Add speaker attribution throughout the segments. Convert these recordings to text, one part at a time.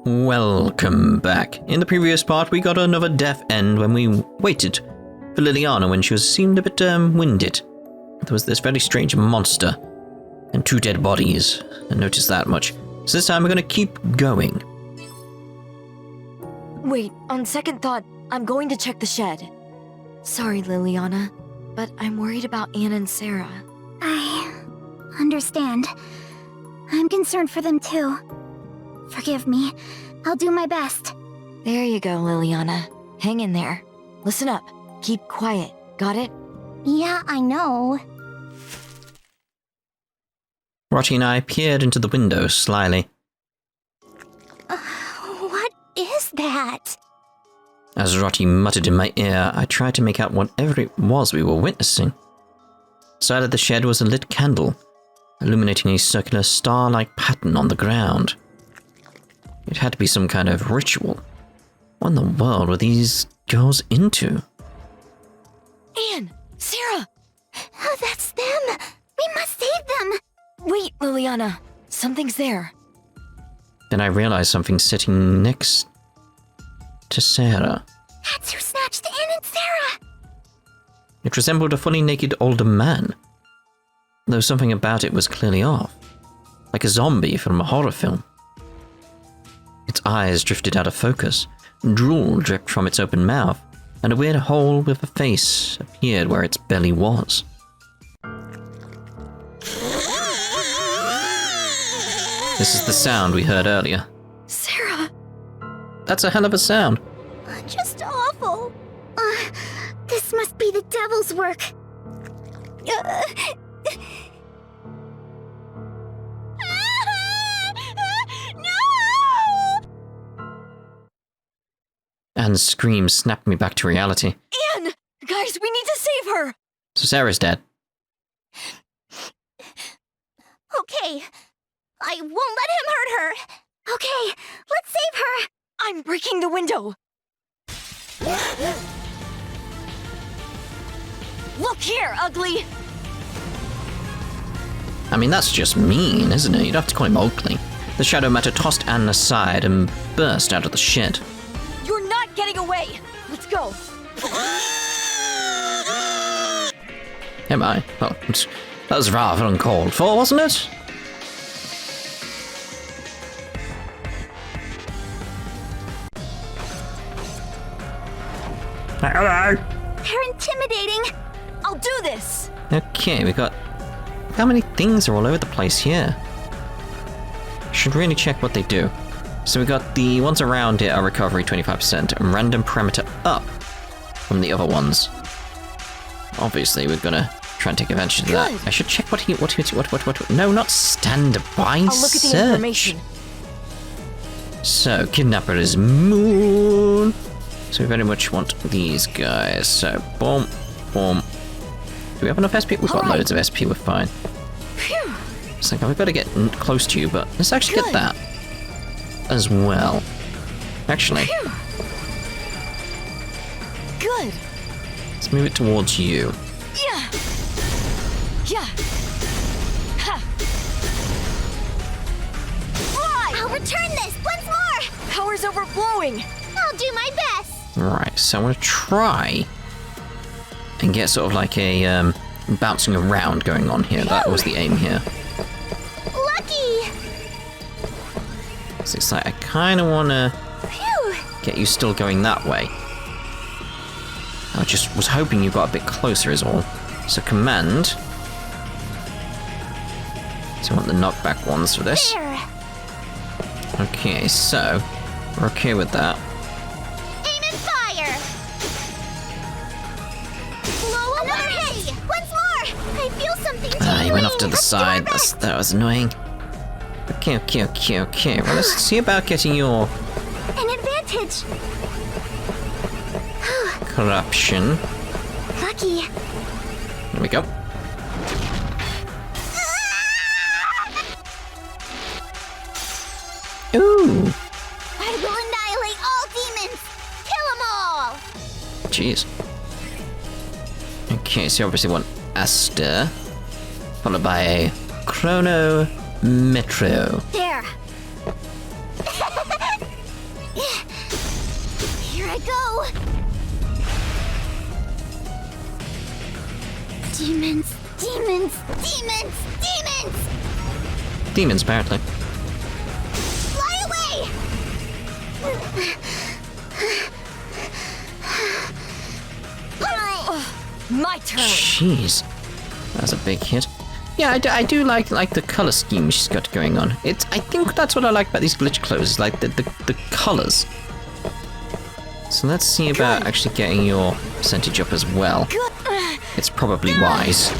Speaker 1: Welcome back. In the previous part, we got another death end when we waited for Liliana when she seemed a bit winded. There was this very strange monster and 2 dead bodies. I noticed that much. So this time we're going to keep going.
Speaker 2: Wait, on second thought, I'm going to check the shed. Sorry, Liliana, but I'm worried about Anne and Sarah.
Speaker 3: I understand. I'm concerned for them too. Forgive me. I'll do my best.
Speaker 2: There you go, Liliana. Hang in there. Listen up. Keep quiet. Got it?
Speaker 3: Yeah, I know.
Speaker 1: Rotti and I peered into the window slyly.
Speaker 3: What is that?
Speaker 1: As Rotti muttered in my ear, I tried to make out whatever it was we were witnessing. Inside of the shed was a lit candle, illuminating a circular star-like pattern on the ground. It had to be some kind of ritual. What in the world were these girls into?
Speaker 2: Anne! Sarah!
Speaker 3: Oh, that's them! We must save them!
Speaker 2: Wait, Liliana. Something's there.
Speaker 1: Then I realized something sitting next to Sarah.
Speaker 3: That's who snatched Anne and Sarah!
Speaker 1: It resembled a fully naked older man, though something about it was clearly off, like a zombie from a horror film. Its eyes drifted out of focus, drool dripped from its open mouth, and a weird hole with a face appeared where its belly was. This is the sound we heard earlier.
Speaker 2: Sarah!
Speaker 1: That's a hell of a sound.
Speaker 3: Just awful. This must be the devil's work.
Speaker 1: Anne's scream snapped me back to reality.
Speaker 2: Anne! Guys, we need to save her!
Speaker 1: So Sarah's dead.
Speaker 3: Okay. I won't let him hurt her. Okay, let's save her.
Speaker 2: I'm breaking the window! Look here, ugly!
Speaker 1: I mean, that's just mean, isn't it? You'd have to call him ugly. The shadow matter tossed Anne aside and burst out of the shed.
Speaker 2: You're not getting away! Let's go!
Speaker 1: Am I? Well, that was rather uncalled for, wasn't it? Hello!
Speaker 3: They're intimidating.
Speaker 2: I'll do this!
Speaker 1: Okay, we got... How many things are all over the place here? Should really check what they do. So we got the ones around it are recovery 25% and random parameter up from the other ones. Obviously, we're gonna try and take advantage of that. I should check what. No, not standby.
Speaker 2: I'll look at the information.
Speaker 1: So, kidnapper is Moon. So we very much want these guys. So, boom, boom. Do we have enough SP? We've got loads of SP, we're fine.
Speaker 2: Phew.
Speaker 1: It's like, we've got to get close to you, but let's actually get that as well. Actually.
Speaker 2: Phew. Good.
Speaker 1: Let's move it towards you.
Speaker 2: Yeah. Yeah. Ha. Fly!
Speaker 3: I'll return this once more.
Speaker 2: Power's overflowing.
Speaker 3: I'll do my best.
Speaker 1: Right, so I'm going to try and get sort of like a bouncing around going on here. That was the aim here.
Speaker 3: Lucky.
Speaker 1: So it's like I kind of want to get you still going that way. I just was hoping you got a bit closer is all. So command. So I want the knockback ones for this.
Speaker 3: There.
Speaker 1: Okay, so we're okay with that.
Speaker 3: Aim and fire. Blow away. Once more. I feel something tingling.
Speaker 1: He went off to the side. That was annoying. Okay. Well, let's see about getting your
Speaker 3: An advantage.
Speaker 1: corruption.
Speaker 3: Lucky.
Speaker 1: There we go. Ooh.
Speaker 3: I will annihilate all demons. Kill them all.
Speaker 1: Jeez. Okay, so you obviously want Aster, followed by a Chrono Metro.
Speaker 3: There. I go! Demons, demons, demons, demons!
Speaker 1: Demons, apparently.
Speaker 3: Fly away!
Speaker 2: My turn!
Speaker 1: Jeez. That's a big hit. Yeah, I do like the color scheme she's got going on. I think that's what I like about these glitch clothes, is like the colors. So let's see about actually getting your percentage up as well. It's probably wise.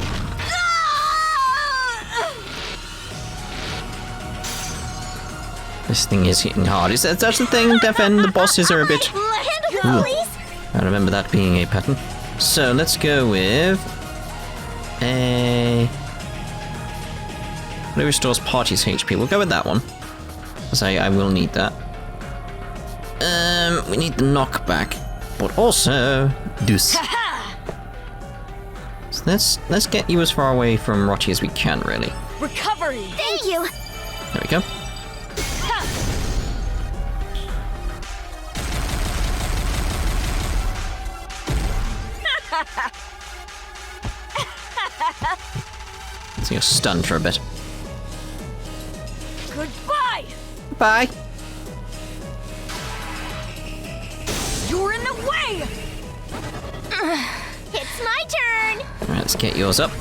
Speaker 1: This thing is hitting hard. That's the thing, Defen, the bosses are a bit... Ooh. I remember that being a pattern. So let's go with... It restores party's HP. We'll go with that one. Because I will need that. We need the knockback. But also... Deuce. So let's get you as far away from Rotti as we can, really.
Speaker 2: Recovery!
Speaker 3: Thank you!
Speaker 1: There we go. So you're stunned for a bit.
Speaker 2: Goodbye!
Speaker 1: Bye.
Speaker 2: You're in the way!
Speaker 3: It's my turn!
Speaker 1: Alright, let's get yours up.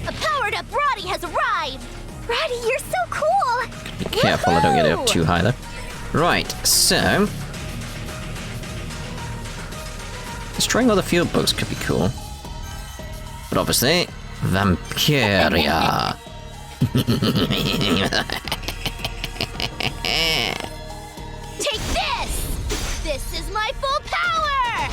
Speaker 3: A powered-up Roddy has arrived! Roddy, you're so cool!
Speaker 1: Be careful I don't get it up too high, though. Right, so... destroying all the field bugs could be cool. But obviously... Vampiria!
Speaker 3: Take this! This is my full power!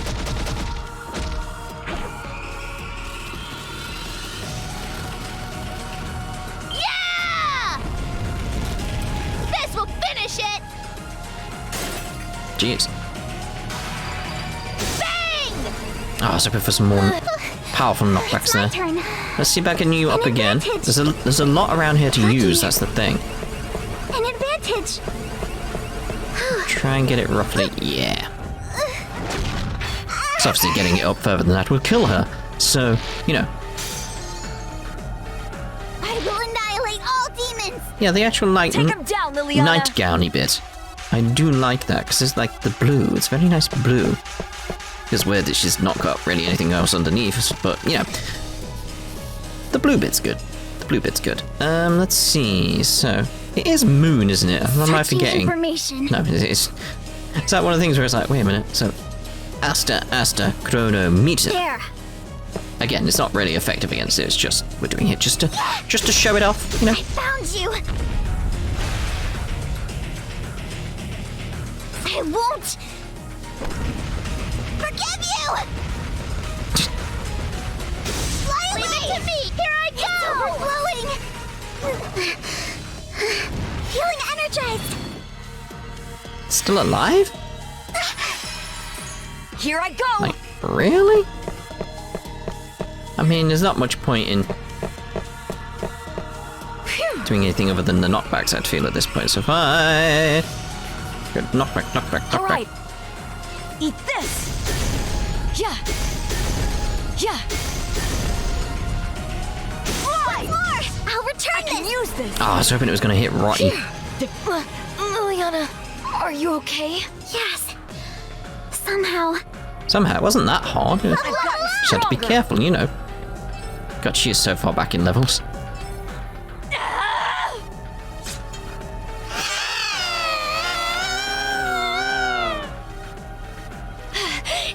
Speaker 3: Yeah! This will finish it!
Speaker 1: Jeez.
Speaker 3: Bang!
Speaker 1: Oh, I was hoping for some more powerful knockbacks there.
Speaker 3: Turn.
Speaker 1: Let's see if I can you up again.
Speaker 3: advantage.
Speaker 1: There's a lot around here to use, that's the thing.
Speaker 3: An advantage!
Speaker 1: Try and get it roughly, yeah. So obviously getting it up further than that will kill her. So, you know.
Speaker 3: I will annihilate all demons!
Speaker 1: Yeah, the actual like
Speaker 2: Take him down, Liliana!
Speaker 1: nightgowny bit. I do like that, because it's like the blue. It's very nice blue. It's weird that she's not got really anything else underneath, but, you know. The blue bit's good. The blue bit's good. Let's see. So, it is moon, isn't it? What am I
Speaker 3: Touching
Speaker 1: forgetting?
Speaker 3: information.
Speaker 1: No, it's that one of the things where it's like, wait a minute. So, Asta, chronometer.
Speaker 3: There!
Speaker 1: Again, it's not really effective against it. It's just, we're doing it just to show it off, you know?
Speaker 3: I found you! I won't forgive you! Fly away! Leave it to me! Here I go! It's overflowing! Feeling energized!
Speaker 1: Still alive?
Speaker 2: Here I go!
Speaker 1: Like, really? I mean, there's not much point in doing anything other than the knockbacks, I'd feel, at this point. So if I... Good, knockback.
Speaker 2: Alright. Eat this! Yeah! Right!
Speaker 3: More! I'll return
Speaker 2: I can
Speaker 3: this!
Speaker 2: use this!
Speaker 1: Oh, I was hoping it was going to hit Rotti.
Speaker 2: Liliana, are you okay?
Speaker 3: Yes. Somehow.
Speaker 1: Somehow, it wasn't that hard. You
Speaker 2: I've gotten
Speaker 1: just had to be
Speaker 2: stronger.
Speaker 1: careful, you know. God, she is so far back in levels.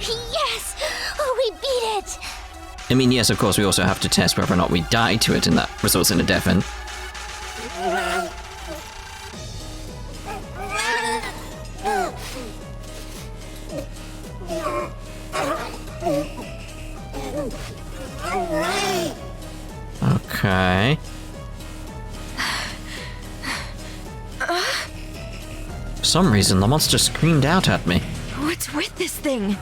Speaker 3: Yes! Oh, we beat it!
Speaker 1: I mean, yes, of course, we also have to test whether or not we die to it, and that results in a death end. Okay. For some reason, the monster screamed out at me.
Speaker 2: What's with this thing?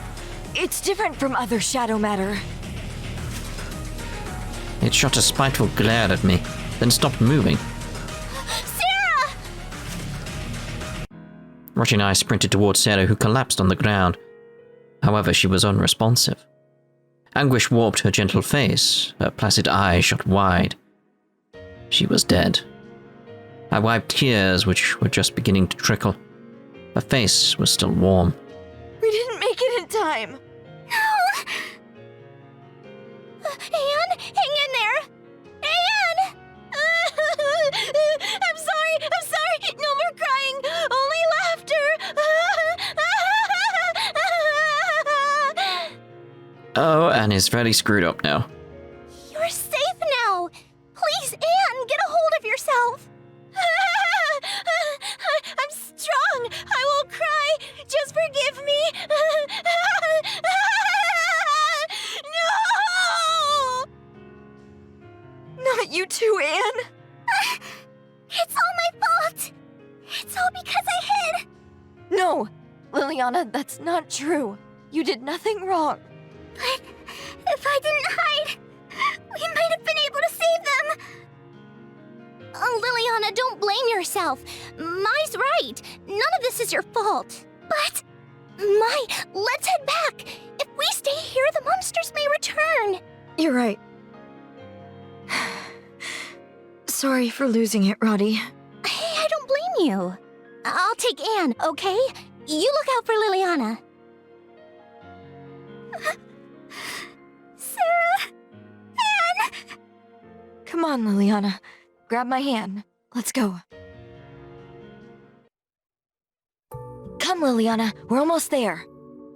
Speaker 2: It's different from other shadow matter.
Speaker 1: It shot a spiteful glare at me, then stopped moving.
Speaker 3: Sarah!
Speaker 1: Roger and I sprinted towards Sarah, who collapsed on the ground. However, she was unresponsive. Anguish warped her gentle face, her placid eyes shut wide. She was dead. I wiped tears which were just beginning to trickle. Her face was still warm.
Speaker 2: We didn't make it in time.
Speaker 3: No! Anne, hang in there! Anne! I'm sorry! No more crying! Only laughter!
Speaker 1: Oh, Anne is very screwed up now.
Speaker 3: You're safe now! Please, Anne, get a hold of yourself! I'm strong! I won't cry! Just forgive me! No!
Speaker 2: Not you too, Anne.
Speaker 3: It's all my fault! It's all because I hid!
Speaker 2: No, Liliana, that's not true. You did nothing wrong.
Speaker 3: But if I didn't hide, we might have been able to save them! Liliana, don't blame yourself. Mai's right. None of this is your fault. But, Mai, let's head back. If we stay here, the monsters may return.
Speaker 2: You're right. Sorry for losing it, Roddy.
Speaker 3: Hey, I don't blame you. I'll take Anne, okay? You look out for Liliana. Sarah! Anne!
Speaker 2: Come on, Liliana. Grab my hand. Let's go. Come, Liliana. We're almost there.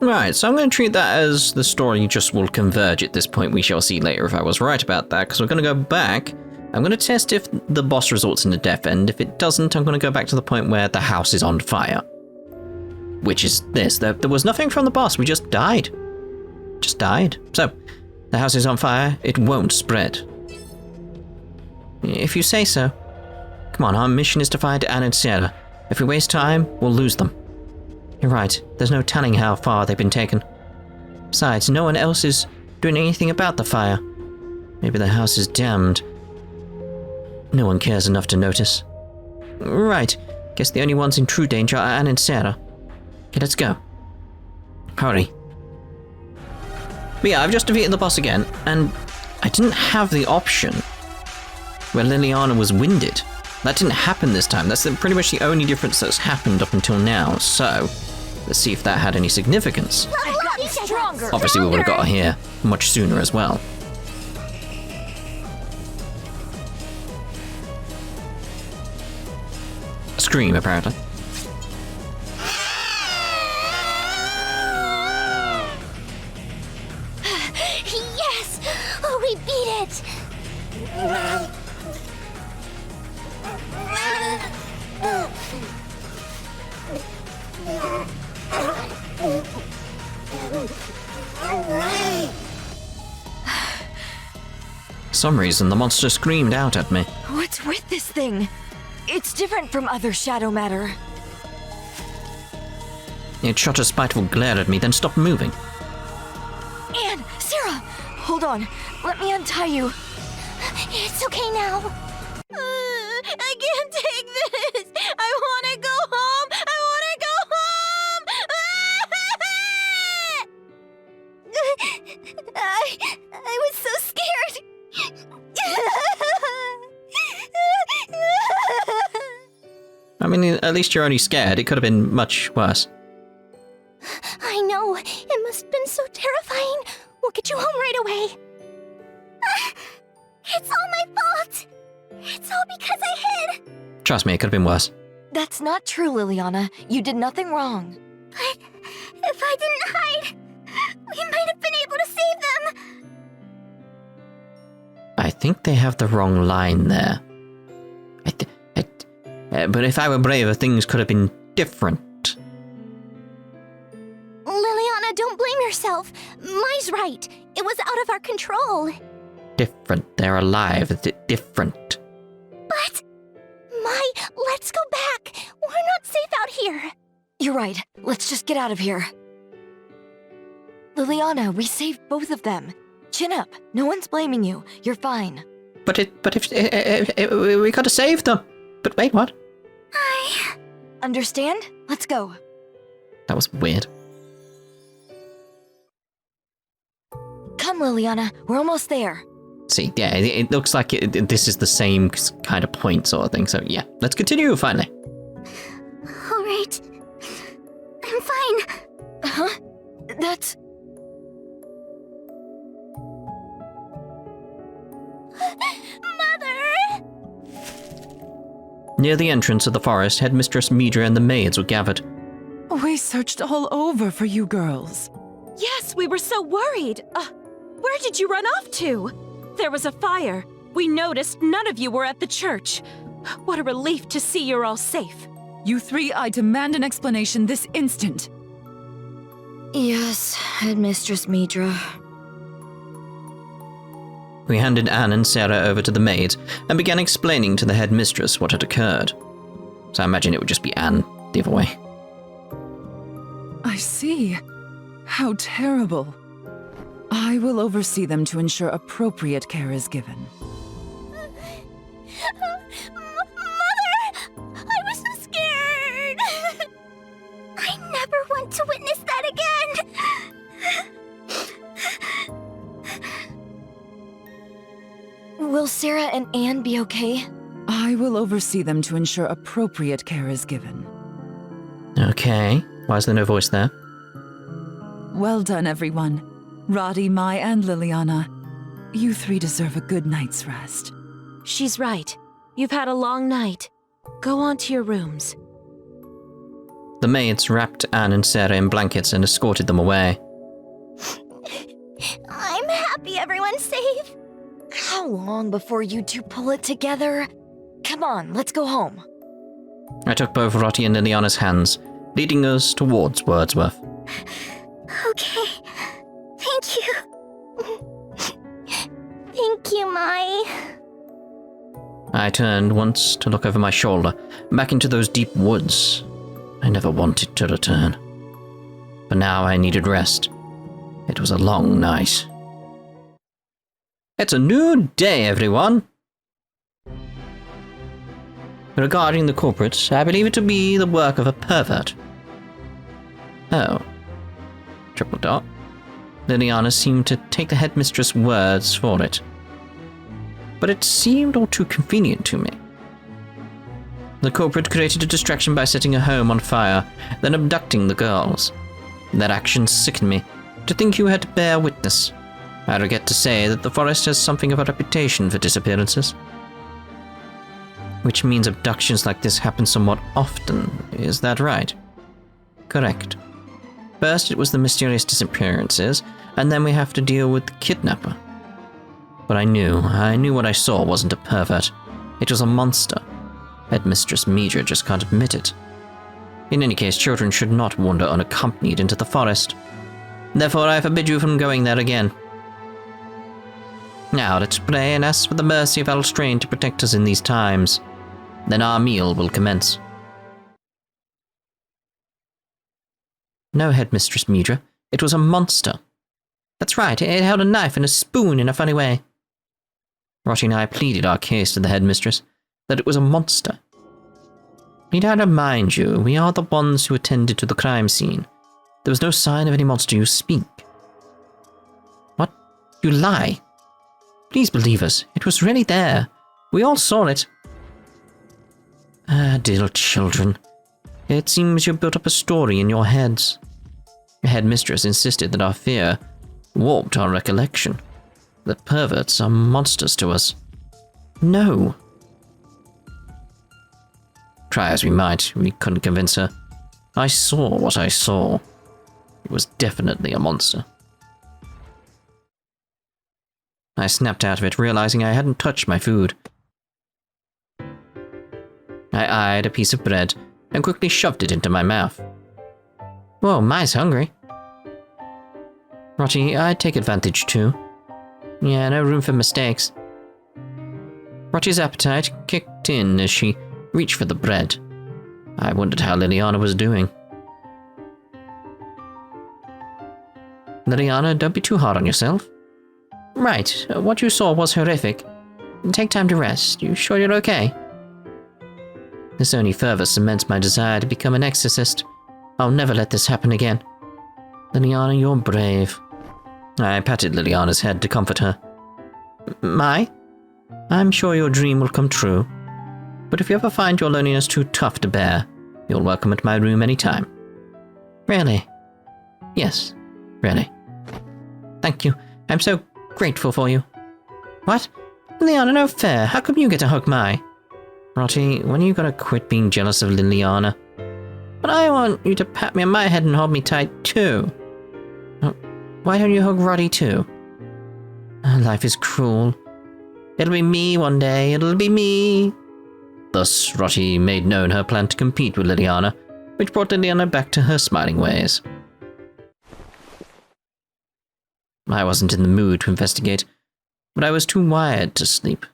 Speaker 1: Right, so I'm going to treat that as the story just will converge at this point. We shall see later if I was right about that, because we're going to go back. I'm going to test if the boss results in a death end. If it doesn't, I'm going to go back to the point where the house is on fire. Which is this. There was nothing from the boss. We just died. Just died. So, the house is on fire. It won't spread. If you say so. Come on, our mission is to find Anne and Sarah. If we waste time, we'll lose them. You're right. There's no telling how far they've been taken. Besides, no one else is doing anything about the fire. Maybe the house is damned. No one cares enough to notice. Right. Guess the only ones in true danger are Anne and Sarah. Okay, let's go. Hurry. But yeah, I've just defeated the boss again, and I didn't have the option where Liliana was winded. That didn't happen this time. That's pretty much the only difference that's happened up until now. So, let's see if that had any significance.
Speaker 2: I've gotten stronger.
Speaker 1: Obviously, we would have got her here much sooner as well. Scream, apparently.
Speaker 3: Yes! Oh, we beat it!
Speaker 1: For some reason, the monster screamed out at me.
Speaker 2: What's with this thing? It's different from other shadow matter.
Speaker 1: It shot a spiteful glare at me, then stopped moving.
Speaker 2: Anne! Sarah! Hold on. Let me untie you.
Speaker 3: It's okay now. I can't take this. I want to go home. I want to go home. I was so scared.
Speaker 1: I mean, at least you're only scared. It could have been much worse.
Speaker 3: I know. It must have been so terrifying. We'll get you home right away. It's all my fault. It's all because I hid.
Speaker 1: Trust me, it could have been worse.
Speaker 2: That's not true, Liliana. You did nothing wrong.
Speaker 3: But if I didn't hide, we might have been able to save them.
Speaker 1: I think they have the wrong line there. But if I were braver, things could have been different.
Speaker 3: Liliana, don't blame yourself. Mai's right. It was out of our control.
Speaker 1: Different. They're alive. Different.
Speaker 3: But, Mai, let's go back. We're not safe out here.
Speaker 2: You're right. Let's just get out of here. Liliana, we saved both of them. Chin up. No one's blaming you. You're fine.
Speaker 1: But we gotta save them. But wait, what?
Speaker 2: Understand? Let's go.
Speaker 1: That was weird.
Speaker 2: Come, Liliana. We're almost there.
Speaker 1: See, yeah, it looks like this is the same kind of point sort of thing. So yeah, let's continue finally.
Speaker 3: All right. I'm fine.
Speaker 2: Huh? That's...
Speaker 3: Mother!
Speaker 1: Near the entrance of the forest, Headmistress Midra and the maids were gathered.
Speaker 4: We searched all over for you girls.
Speaker 5: Yes, we were so worried. Where did you run off to? There was a fire. We noticed none of you were at the church. What a relief to see you're all safe.
Speaker 4: You three, I demand an explanation this instant.
Speaker 2: Yes, Headmistress Midra.
Speaker 1: We handed Anne and Sarah over to the maids and began explaining to the headmistress what had occurred. So I imagine it would just be Anne the other way.
Speaker 4: I see. How terrible. I will oversee them to ensure appropriate care is given.
Speaker 3: Mother! I was so scared! I never want to witness that again!
Speaker 2: Will Sarah and Anne be okay?
Speaker 4: I will oversee them to ensure appropriate care is given.
Speaker 1: Okay, why is there no voice there?
Speaker 4: Well done, everyone. Roddy, Mai, and Liliana. You three deserve a good night's rest.
Speaker 5: She's right. You've had a long night. Go on to your rooms.
Speaker 1: The maids wrapped Anne and Sarah in blankets and escorted them away.
Speaker 3: I'm happy everyone's safe.
Speaker 2: How long before you two pull it together? Come on, let's go home.
Speaker 1: I took both Roddy and Liliana's hands, leading us towards Wordsworth.
Speaker 3: Okay. Thank you. Thank you, Mai.
Speaker 1: I turned once to look over my shoulder, back into those deep woods. I never wanted to return. But now I needed rest. It was a long night. It's a new day, everyone! Regarding the culprits, I believe it to be the work of a pervert. Oh. Triple dot. Liliana seemed to take the headmistress' words for it. But it seemed all too convenient to me. The culprit created a distraction by setting her home on fire, then abducting the girls. That action sickened me. To think you had to bear witness. I regret to say that the forest has something of a reputation for disappearances. Which means abductions like this happen somewhat often, is that right? Correct. First it was the mysterious disappearances, and then we have to deal with the kidnapper. But I knew what I saw wasn't a pervert. It was a monster. Headmistress Midra just can't admit it. In any case, children should not wander unaccompanied into the forest. Therefore I forbid you from going there again. Now let's pray and ask for the mercy of Elstrain to protect us in these times. Then our meal will commence. No, Headmistress Midra. It was a monster. That's right, it held a knife and a spoon in a funny way. Roddy and I pleaded our case to the headmistress, that it was a monster. Need I remind you, we are the ones who attended to the crime scene. There was no sign of any monster you speak. What? You lie. Please believe us, it was really there. We all saw it. Ah, dear children. It seems you built up a story in your heads. The headmistress insisted that our fear warped our recollection. That perverts are monsters to us. No. Try as we might, we couldn't convince her. I saw what I saw. It was definitely a monster. I snapped out of it, realizing I hadn't touched my food. I eyed a piece of bread and quickly shoved it into my mouth. Whoa, Mai's hungry. Roddy, I'd take advantage too. Yeah, no room for mistakes. Roddy's appetite kicked in as she reached for the bread. I wondered how Liliana was doing. Liliana, don't be too hard on yourself. Right, what you saw was horrific. Take time to rest. You sure you're okay? This only further cements my desire to become an exorcist. I'll never let this happen again. Liliana, you're brave. I patted Liliana's head to comfort her. Mai, I'm sure your dream will come true. But if you ever find your loneliness too tough to bear, you're welcome at my room anytime. Really? Yes, really. Thank you. I'm so grateful for you. What? Liliana, no fair. How come you get to hug Mai? Rotty, when are you gonna quit being jealous of Liliana? But I want you to pat me on my head and hold me tight, too. Why don't you hug Roddy, too? Life is cruel. It'll be me one day, it'll be me. Thus, Rotty made known her plan to compete with Liliana, which brought Liliana back to her smiling ways. I wasn't in the mood to investigate, but I was too wired to sleep.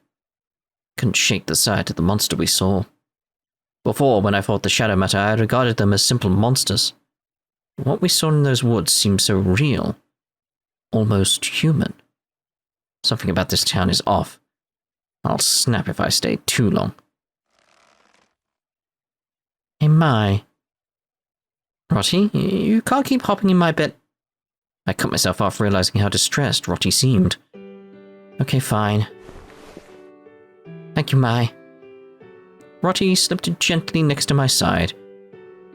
Speaker 1: Couldn't shake the sight of the monster we saw. Before, when I fought the shadow matter, I regarded them as simple monsters. What we saw in those woods seemed so real. Almost human. Something about this town is off. I'll snap if I stay too long. Hey, Mai. Rotty, you can't keep hopping in my bed. I cut myself off, realizing how distressed Rotty seemed. Okay, fine. Thank you, Mai. Rotty slipped gently next to my side,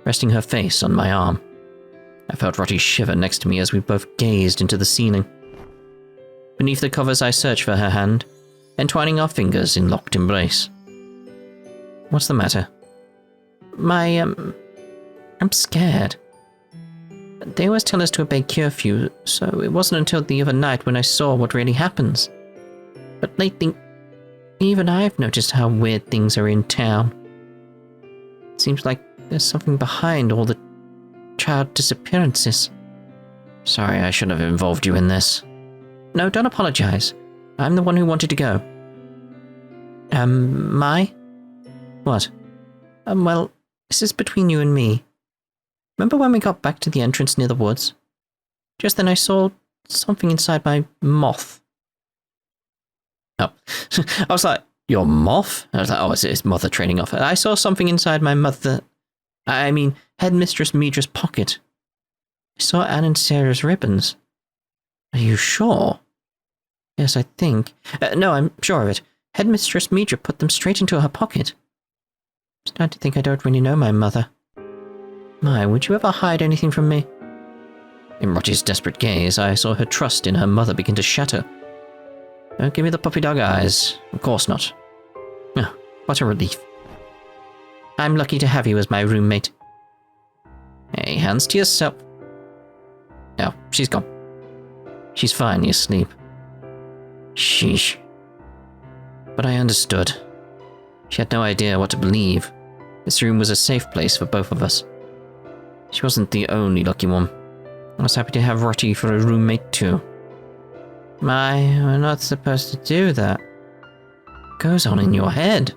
Speaker 1: resting her face on my arm. I felt Rotty shiver next to me as we both gazed into the ceiling. Beneath the covers, I searched for her hand, entwining our fingers in locked embrace. What's the matter? I'm scared. They always tell us to obey curfew, so it wasn't until the other night when I saw what really happens. But lately, even I've noticed how weird things are in town. Seems like there's something behind all the child disappearances. Sorry, I shouldn't have involved you in this. No, don't apologize. I'm the one who wanted to go. Mai? What? Well, this is between you and me. Remember when we got back to the entrance near the woods? Just then I saw something inside my moth. Oh. I was like, your moth? I was like, oh, it's mother training off. I saw something inside my Headmistress Midra's pocket. I saw Anne and Sarah's ribbons. Are you sure? Yes, I think. No, I'm sure of it. Headmistress Midra put them straight into her pocket. I'm starting to think I don't really know my mother. Mai, would you ever hide anything from me? In Rotty's desperate gaze, I saw her trust in her mother begin to shatter. Don't give me the puppy dog eyes. Of course not. Oh, what a relief. I'm lucky to have you as my roommate. Hey, hands to yourself. Oh, she's gone. She's finally asleep. Sheesh. But I understood. She had no idea what to believe. This room was a safe place for both of us. She wasn't the only lucky one. I was happy to have Rotty for a roommate too. Mai, we're not supposed to do that. What goes on in your head?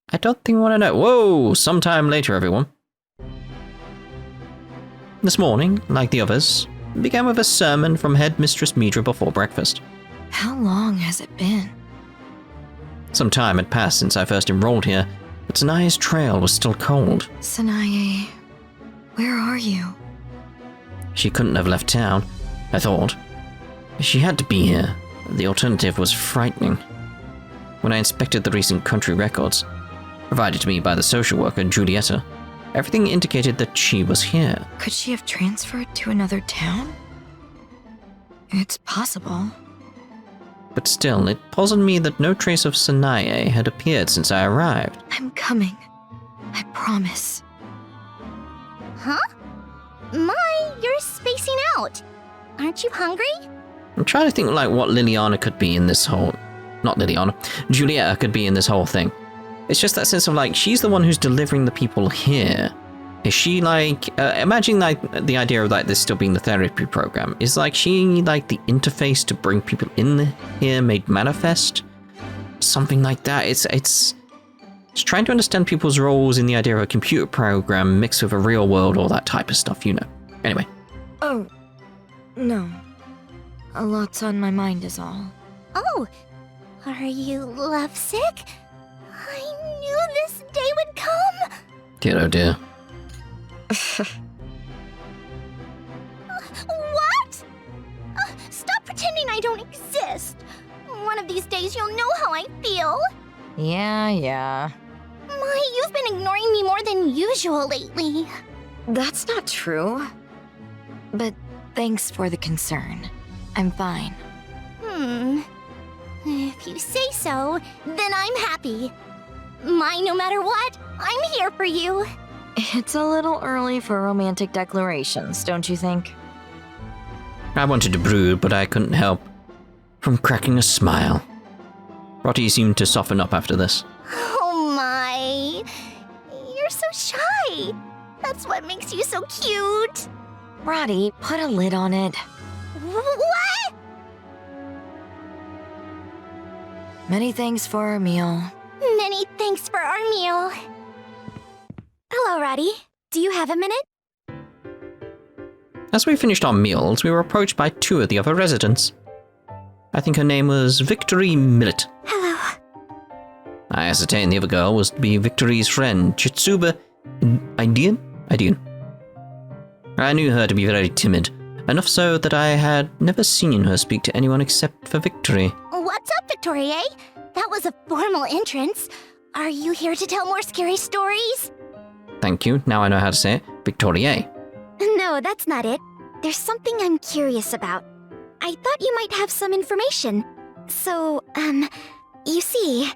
Speaker 1: I don't think we want to know. Whoa! Sometime later, everyone. This morning, like the others, began with a sermon from Headmistress Midra before breakfast.
Speaker 2: How long has it been?
Speaker 1: Some time had passed since I first enrolled here, but Sanae's trail was still cold.
Speaker 2: Sanae, where are you?
Speaker 1: She couldn't have left town, I thought. She had to be here. The alternative was frightening. When I inspected the recent country records, provided to me by the social worker, Julieta, everything indicated that she was here.
Speaker 2: Could she have transferred to another town? It's possible.
Speaker 1: But still, it puzzled me that no trace of Sanae had appeared since I arrived.
Speaker 2: I'm coming. I promise.
Speaker 3: Huh? Mai, you're spacing out. Aren't you hungry?
Speaker 1: I'm trying to think like what Liliana could be in this whole... Not Liliana. Julieta could be in this whole thing. It's just that sense of like, she's the one who's delivering the people here. Is she like... imagine like the idea of like this still being the therapy program. Is like she like the interface to bring people in here made manifest? Something like that. It's trying to understand people's roles in the idea of a computer program mixed with a real world, all that type of stuff, you know. Anyway.
Speaker 2: Oh, no. A lot's on my mind is all.
Speaker 3: Oh, are you lovesick? I knew this day would come.
Speaker 1: Dear oh dear.
Speaker 3: What? Stop pretending I don't exist. One of these days you'll know how I feel.
Speaker 2: Yeah.
Speaker 3: Mai, you've been ignoring me more than usual lately.
Speaker 2: That's not true. But thanks for the concern. I'm fine.
Speaker 3: If you say so, then I'm happy. Mai, no matter what, I'm here for you.
Speaker 2: It's a little early for romantic declarations, don't you think?
Speaker 1: I wanted to brood, but I couldn't help from cracking a smile. Rottie seemed to soften up after this.
Speaker 3: Oh, Mai. You're so shy. That's what makes you so cute.
Speaker 2: Roddy, put a lid on it.
Speaker 3: What?
Speaker 2: Many thanks for our meal.
Speaker 3: Many thanks for our meal. Hello, Roddy. Do you have a minute?
Speaker 1: As we finished our meals, we were approached by two of the other residents. I think her name was Victory Millet.
Speaker 3: Hello.
Speaker 1: I ascertained the other girl was to be Victory's friend, Chitsuba Idean? I knew her to be very timid, enough so that I had never seen her speak to anyone except for Victory.
Speaker 3: What's up, Victoria? That was a formal entrance. Are you here to tell more scary stories?
Speaker 1: Thank you, now I know how to say it. Victoria.
Speaker 3: No, that's not it. There's something I'm curious about. I thought you might have some information. So, you see...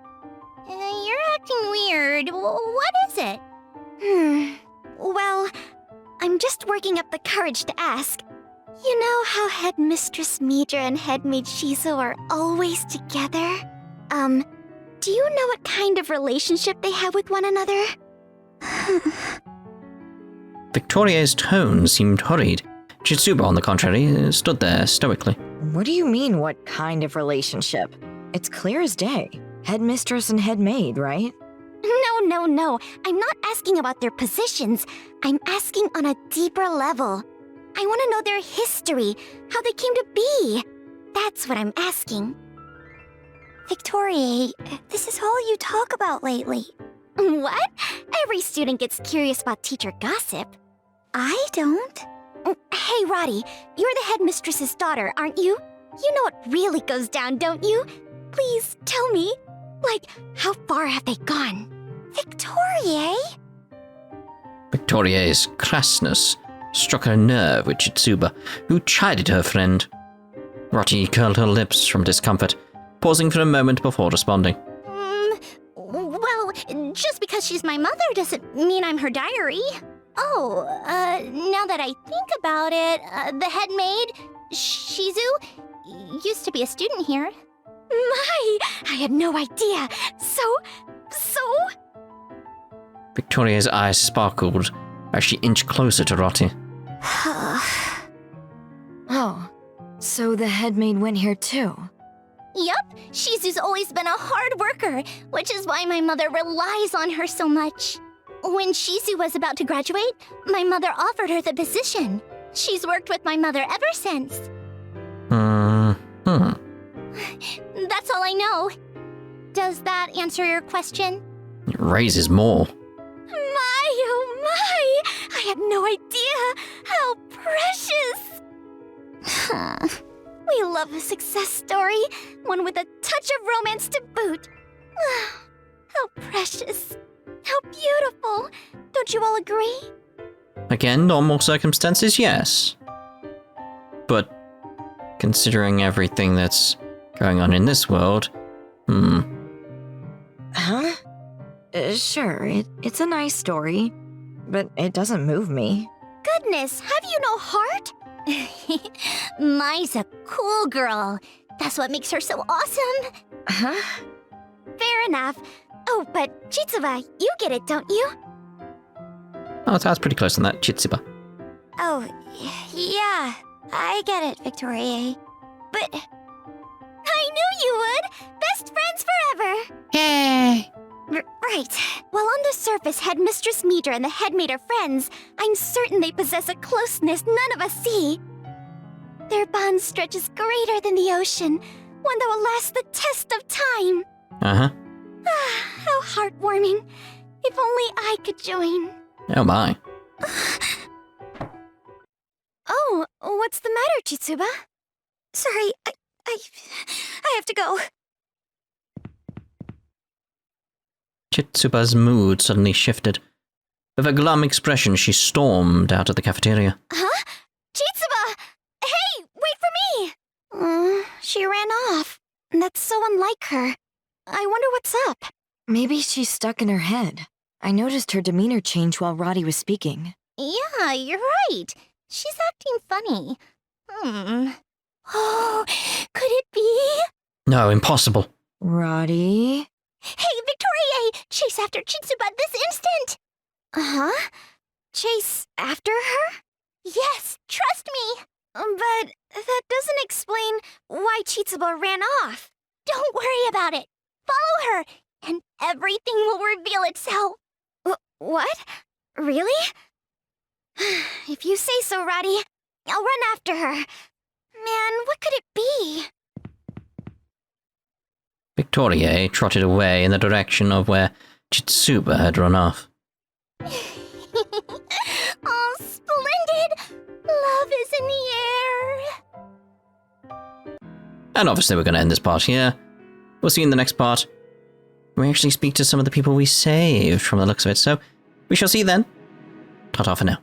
Speaker 3: you're acting weird. What is it? Well, I'm just working up the courage to ask. You know how Headmistress Midra and Headmaid Shizu are always together? Do you know what kind of relationship they have with one another?
Speaker 1: Victoria's tone seemed hurried. Chitsuba, on the contrary, stood there stoically.
Speaker 2: What do you mean, what kind of relationship? It's clear as day. Headmistress and headmaid, right?
Speaker 3: No. I'm not asking about their positions. I'm asking on a deeper level. I want to know their history, how they came to be. That's what I'm asking. Victoria, this is all you talk about lately. What? Every student gets curious about teacher gossip. I don't. Hey, Roddy, you're the headmistress's daughter, aren't you? You know what really goes down, don't you? Please, tell me. Like, how far have they gone? Victoria?
Speaker 1: Victoria's crassness struck a nerve with Chitsuba, who chided her friend. Rottie curled her lips from discomfort, pausing for a moment before responding.
Speaker 3: Well, just because she's my mother doesn't mean I'm her diary. Oh, now that I think about it, the head maid, Shizu, used to be a student here. My, I had no idea. So...
Speaker 1: Victoria's eyes sparkled as she inched closer to Rottie.
Speaker 2: Oh, so the headmaid went here too?
Speaker 3: Yup, Shizu's always been a hard worker, which is why my mother relies on her so much. When Shizu was about to graduate, my mother offered her the position. She's worked with my mother ever since. That's all I know. Does that answer your question?
Speaker 1: It raises more.
Speaker 3: My, oh my! I had no idea! How precious! We love a success story, one with a touch of romance to boot. How precious. How beautiful. Don't you all agree?
Speaker 1: Again, normal circumstances, yes. But considering everything that's going on in this world,
Speaker 2: Huh? Sure, it's a nice story, but it doesn't move me.
Speaker 3: Goodness, have you no heart? Mai's a cool girl. That's what makes her so awesome.
Speaker 2: Huh?
Speaker 3: Fair enough. Oh, but Chitsuba, you get it, don't you?
Speaker 1: oh, that's pretty close on that, Chitsuba.
Speaker 3: Oh, yeah, I get it, Victoria. But I knew you would! Best friends forever!
Speaker 1: Yay!
Speaker 3: Right. While on the surface, Headmistress Midra and the headmaid are friends, I'm certain they possess a closeness none of us see. Their bond stretches greater than the ocean, one that will last the test of time.
Speaker 1: Uh-huh.
Speaker 3: How heartwarming. If only I could join.
Speaker 1: Oh my.
Speaker 3: Oh, what's the matter, Chitsuba? Sorry, I have to go.
Speaker 1: Chitsuba's mood suddenly shifted. With a glum expression, she stormed out of the cafeteria.
Speaker 3: Huh? Chitsuba! Hey, wait for me! She ran off. That's so unlike her. I wonder what's up.
Speaker 2: Maybe she's stuck in her head. I noticed her demeanor change while Roddy was speaking.
Speaker 3: Yeah, you're right. She's acting funny. Oh, could it be?
Speaker 1: No, impossible.
Speaker 2: Roddy?
Speaker 3: Hey, Victoria! Chase after Chitsuba this instant! Huh? Chase after her? Yes, trust me! But that doesn't explain why Chitsuba ran off. Don't worry about it. Follow her, and everything will reveal itself. What? Really? If you say so, Roddy, I'll run after her. Man, what could it be?
Speaker 1: Victoria trotted away in the direction of where Chitsuba had run off.
Speaker 3: Oh, splendid! Love is in the air.
Speaker 1: And obviously we're going to end this part here. We'll see you in the next part. We actually speak to some of the people we saved from the looks of it, so we shall see you then. Ta-ta for now.